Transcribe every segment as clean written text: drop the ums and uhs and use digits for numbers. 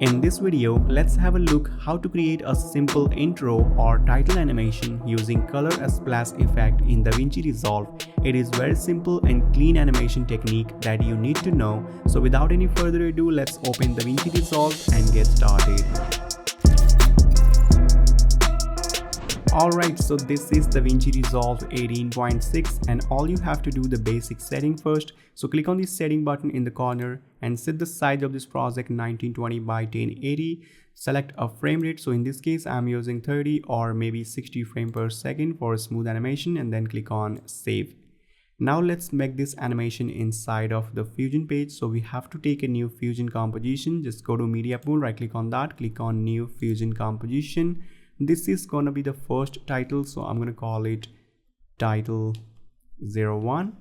In this video, let's have a look how to create a simple intro or title animation using color splash effect in DaVinci Resolve. It is very simple and clean animation technique that you need to know. So without any further ado, let's open DaVinci Resolve and get started. Alright, so this is DaVinci Resolve 18.6 and all you have to do the basic setting first. So click on the setting button in the corner and set the size of this project 1920 by 1080. Select a frame rate. So in this case, I'm using 30 or maybe 60 frames per second for a smooth animation, and then click on save. Now let's make this animation inside of the Fusion page. So we have to take a new Fusion composition. Just go to media pool, right click on that, click on new Fusion composition. This is going to be the first title, so I'm going to call it title 01.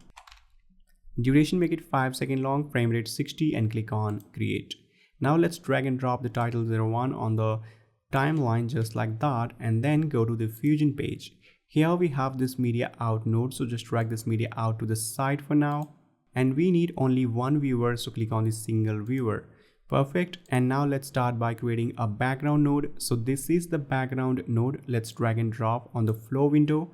Duration, make it 5 seconds long, frame rate 60, and click on create. Now let's drag and drop the title 01 on the timeline just like that, and then go to the Fusion page. Here we have this media out node, so just drag this media out to the side for now, and we need only one viewer, so click on the single viewer. Perfect. And now let's start by creating a background node. So this is the background node. Let's drag and drop on the flow window.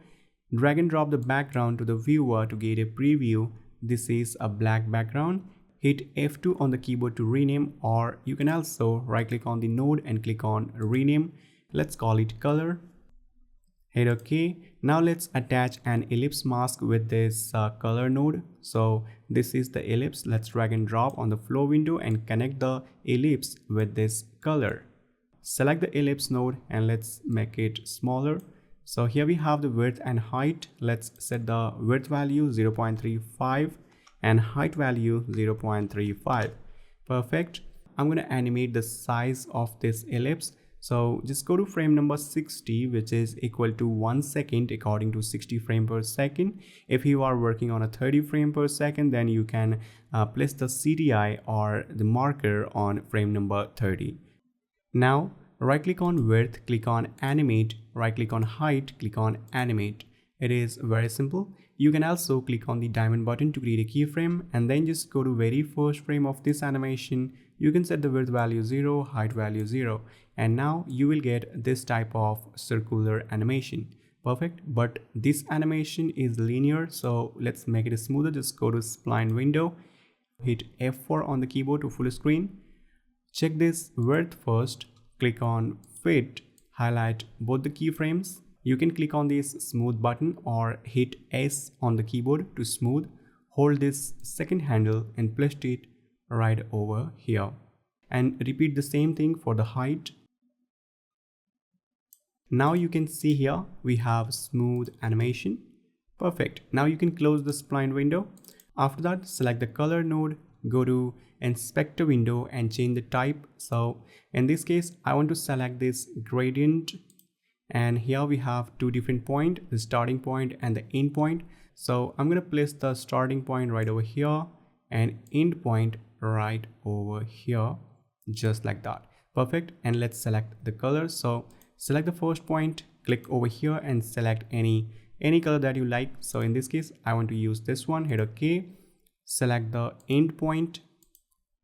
Drag and drop the background to the viewer to get a preview. This is a black background. Hit F2 on the keyboard to rename, or you can also right click on the node and click on rename. Let's call it color. Hit OK. Now let's attach an ellipse mask with this color node. So this is the ellipse. Let's drag and drop on the flow window and connect the ellipse with this color. Select the ellipse node and let's make it smaller. So here we have the width and height. Let's set the width value 0.35 and height value 0.35. Perfect. I'm going to animate the size of this ellipse. So just go to frame number 60, which is equal to 1 second according to 60 frames per second. If you are working on a 30 frames per second, then you can place the CDI or the marker on frame number 30. Now right click on width, click on animate, right click on height, click on animate. It is very simple. You can also click on the diamond button to create a keyframe, and then just go to very first frame of this animation. You can set the width value 0, height value 0, and now you will get this type of circular animation. Perfect. But this animation is linear, so let's make it smoother. Just go to spline window, hit F4 on the keyboard to full screen. Check this width first, click on fit, highlight both the keyframes. You can click on this smooth button or hit S on the keyboard to smooth. Hold this second handle and place it right over here. And repeat the same thing for the height. Now you can see here we have smooth animation. Perfect. Now you can close the spline window. After that, select the color node, go to inspector window and change the type. So in this case, I want to select this gradient. And here we have two different points, the starting point and the end point. So I'm going to place the starting point right over here and end point right over here, just like that. Perfect. And let's select the color. So select the first point, click over here and select any color that you like. So in this case, I want to use this one. Hit OK. Select the end point,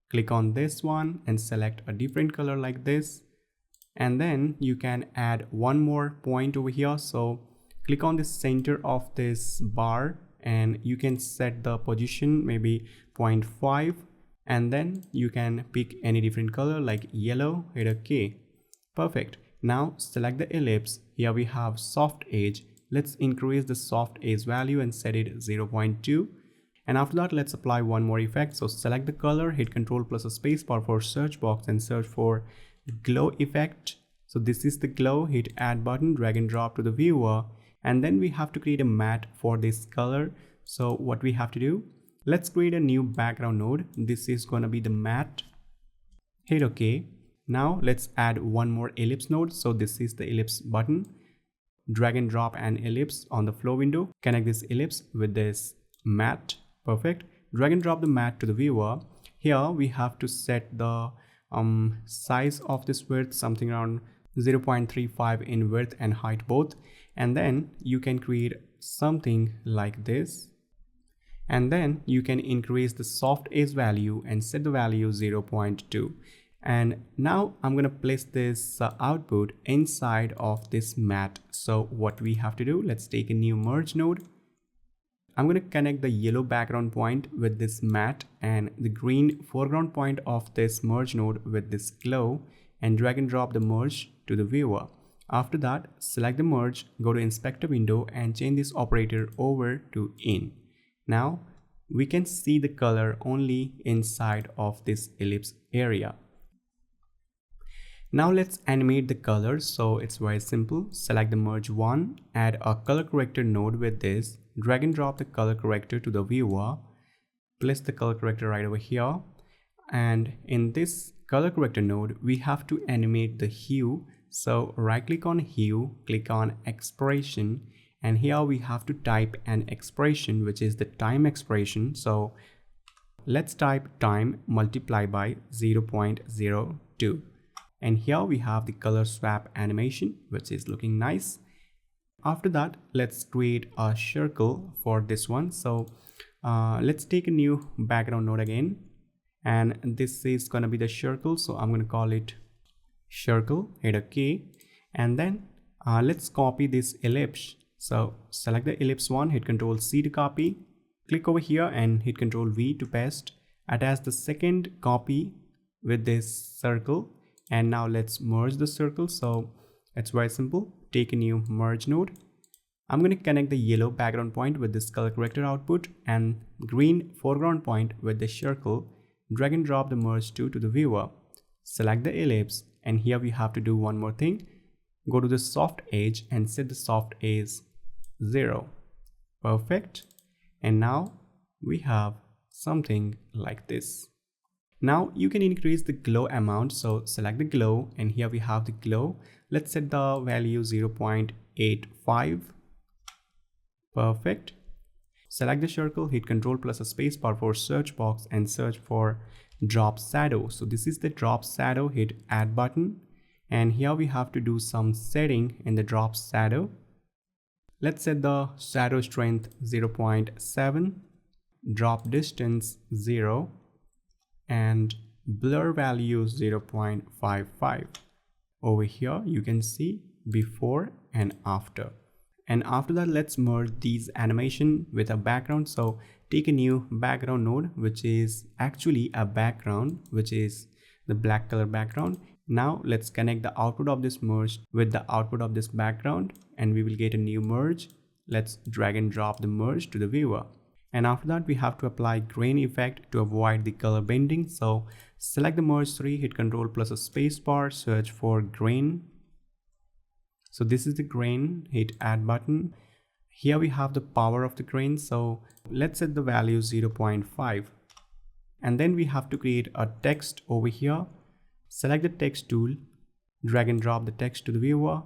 click on this one and select a different color like this. And then you can add one more point over here. So click on the center of this bar and you can set the position maybe 0.5, and then you can pick any different color like yellow. Hit OK. Perfect. Now select the ellipse. Here we have soft edge. Let's increase the soft edge value and set it 0.2. And after that, let's apply one more effect. So select the color, hit Ctrl plus a space bar for search box and search for glow effect. So this is the glow. Hit add button, drag and drop to the viewer, and then we have to create a matte for this color. So what we have to do, let's create a new background node. This is going to be the matte. Hit OK. Now let's add one more ellipse node. So this is the ellipse button. Drag and drop an ellipse on the flow window, connect this ellipse with this matte. Perfect. Drag and drop the matte to the viewer. Here we have to set the size of this width, something around 0.35 in width and height both, and then you can create something like this, and then you can increase the soft edge value and set the value 0.2. And now I'm going to place this output inside of this matte. So what we have to do, let's take a new merge node. I'm going to connect the yellow background point with this matte and the green foreground point of this merge node with this glow, and drag and drop the merge to the viewer. After that, select the merge, go to inspector window and change this operator over to in. Now we can see the color only inside of this ellipse area. Now let's animate the colors. So it's very simple. Select the merge one, add a color corrector node with this, drag and drop the color corrector to the viewer, place the color corrector right over here, and in this color corrector node we have to animate the hue. So right click on hue, click on expression, and here we have to type an expression which is the time expression. So let's type time multiply by 0.02. And here we have the color swap animation, which is looking nice. After that, let's create a circle for this one. So let's take a new background node again, and this is gonna be the circle. So I'm gonna call it circle, hit OK, and then let's copy this ellipse. So select the ellipse one, hit Ctrl C to copy, click over here and hit Ctrl V to paste, attach the second copy with this circle. And now let's merge the circle. So it's very simple. Take a new merge node. I'm going to connect the yellow background point with this color corrector output and green foreground point with the circle. Drag and drop the merge to the viewer. Select the ellipse, and here we have to do one more thing. Go to the soft edge and set the soft edge 0. Perfect. And now we have something like this. Now you can increase the glow amount. So select the glow, and here we have the glow. Let's set the value 0.85. Perfect. Select the circle, hit Ctrl plus a space bar for search box and search for drop shadow. So this is the drop shadow, hit add button. And here we have to do some setting in the drop shadow. Let's set the shadow strength 0.7, drop distance 0, and blur value 0.55. Over here you can see before and after. And after that, let's merge these animation with a background. So take a new background node, which is actually a background, which is the black color background. Now let's connect the output of this merge with the output of this background, and we will get a new merge. Let's drag and drop the merge to the viewer. And after that, we have to apply grain effect to avoid the color bending. So select the merge 3, hit Ctrl plus a space bar, search for grain. So this is the grain, hit add button. Here we have the power of the grain. So let's set the value 0.5. And then we have to create a text over here. Select the text tool, drag and drop the text to the viewer.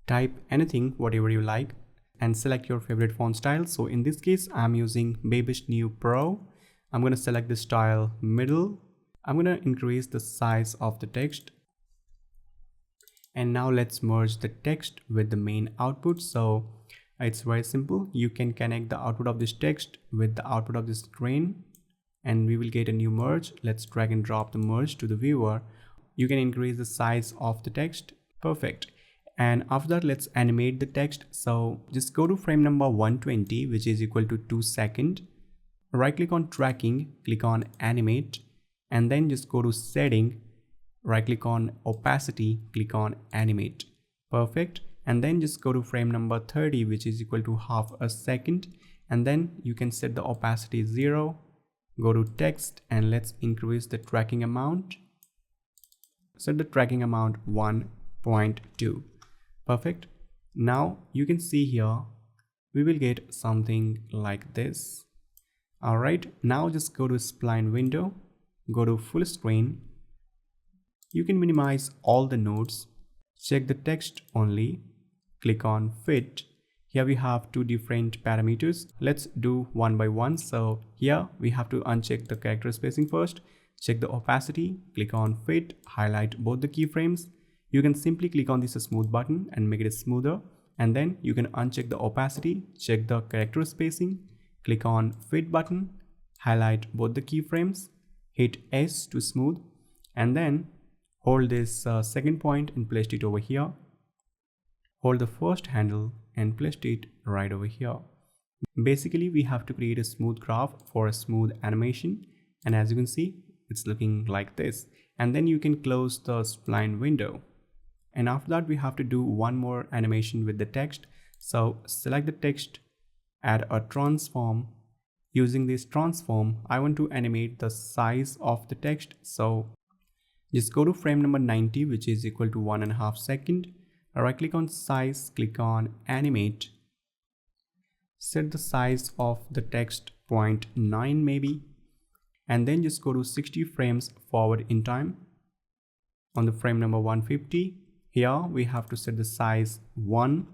Type anything, whatever you like, and select your favorite font style. So in this case, I'm using Bebas Neue Pro. I'm going to select the style middle. I'm going to increase the size of the text. And now let's merge the text with the main output. So it's very simple. You can connect the output of this text with the output of this grain, and we will get a new merge. Let's drag and drop the merge to the viewer. You can increase the size of the text. Perfect. And after that, let's animate the text. So just go to frame number 120, which is equal to 2 seconds. Right click on tracking, click on animate, and then just go to setting, right click on opacity, click on animate. Perfect. And then just go to frame number 30, which is equal to half a second. And then you can set the opacity 0. Go to text and let's increase the tracking amount. Set the tracking amount 1.2. Perfect. Now you can see here we will get something like this. All right, now just go to spline window, go to full screen. You can minimize all the nodes, check the text only, click on fit. Here we have two different parameters. Let's do one by one. So here we have to uncheck the character spacing first, check the opacity, click on fit, highlight both the keyframes. You can simply click on this smooth button and make it smoother, and then you can uncheck the opacity, check the character spacing, click on fit button, highlight both the keyframes, hit S to smooth, and then hold this second point and place it over here. Hold the first handle and place it right over here. Basically, we have to create a smooth graph for a smooth animation, and as you can see, it's looking like this. And then you can close the spline window. And after that, we have to do one more animation with the text. So select the text, add a transform. Using this transform, I want to animate the size of the text. So just go to frame number 90, which is equal to 1.5 seconds. Right click on size, click on animate. Set the size of the text 0.9 maybe. And then just go to 60 frames forward in time. On the frame number 150, here we have to set the size 1.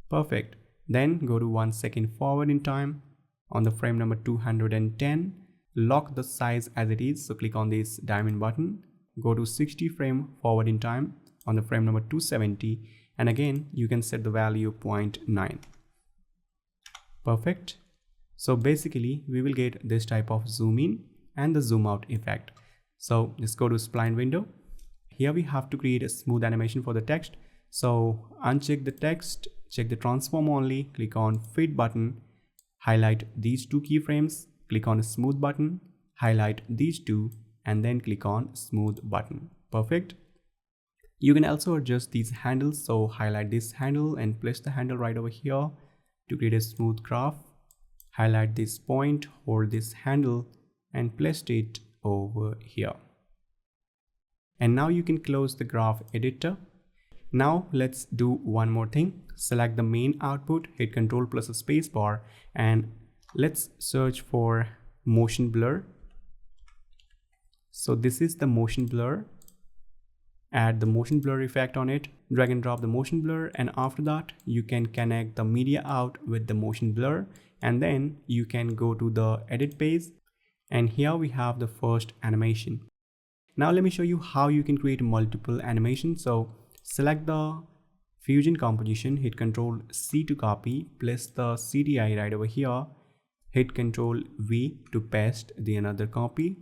Perfect. Then go to 1 second forward in time. On the frame number 210, lock the size as it is. So click on this diamond button. Go to 60 frame forward in time on the frame number 270. And again, you can set the value 0.9. Perfect. So basically, we will get this type of zoom in and the zoom out effect. So just go to spline window. Here we have to create a smooth animation for the text. So uncheck the text, check the transform only, click on fit button, highlight these two keyframes, click on smooth button, highlight these two, and then click on smooth button. Perfect. You can also adjust these handles. So highlight this handle and place the handle right over here to create a smooth graph. Highlight this point, hold this handle and place it over here. And now you can close the graph editor. Now let's do one more thing. Select the main output, hit Ctrl plus a space bar, and let's search for motion blur. So this is the motion blur. Add the motion blur effect on it, drag and drop the motion blur, and after that you can connect the media out with the motion blur, and then you can go to the edit page, and here we have the first animation. Now let me show you how you can create multiple animations. So select the fusion composition, hit Ctrl C to copy, place the CDI right over here, hit Ctrl V to paste the another copy,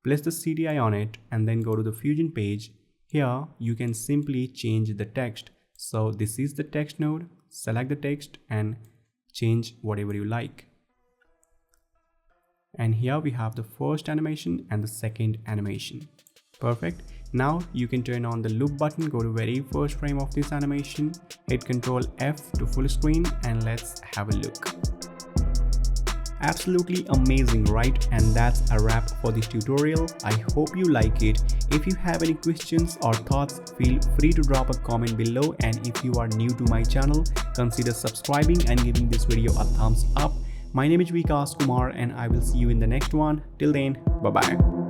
place the CDI on it, and then go to the fusion page. Here you can simply change the text. So this is the text node. Select the text and change whatever you like. And here we have the first animation and the second animation. Perfect. Now you can turn on the loop button, go to very first frame of this animation, hit Ctrl F to full screen, and let's have a look. Absolutely amazing, right? And that's a wrap for this tutorial. I hope you like it. If you have any questions or thoughts, feel free to drop a comment below, and if you are new to my channel, consider subscribing and giving this video a thumbs up. My name is Vikas Kumar and I will see you in the next one. Till then, bye bye.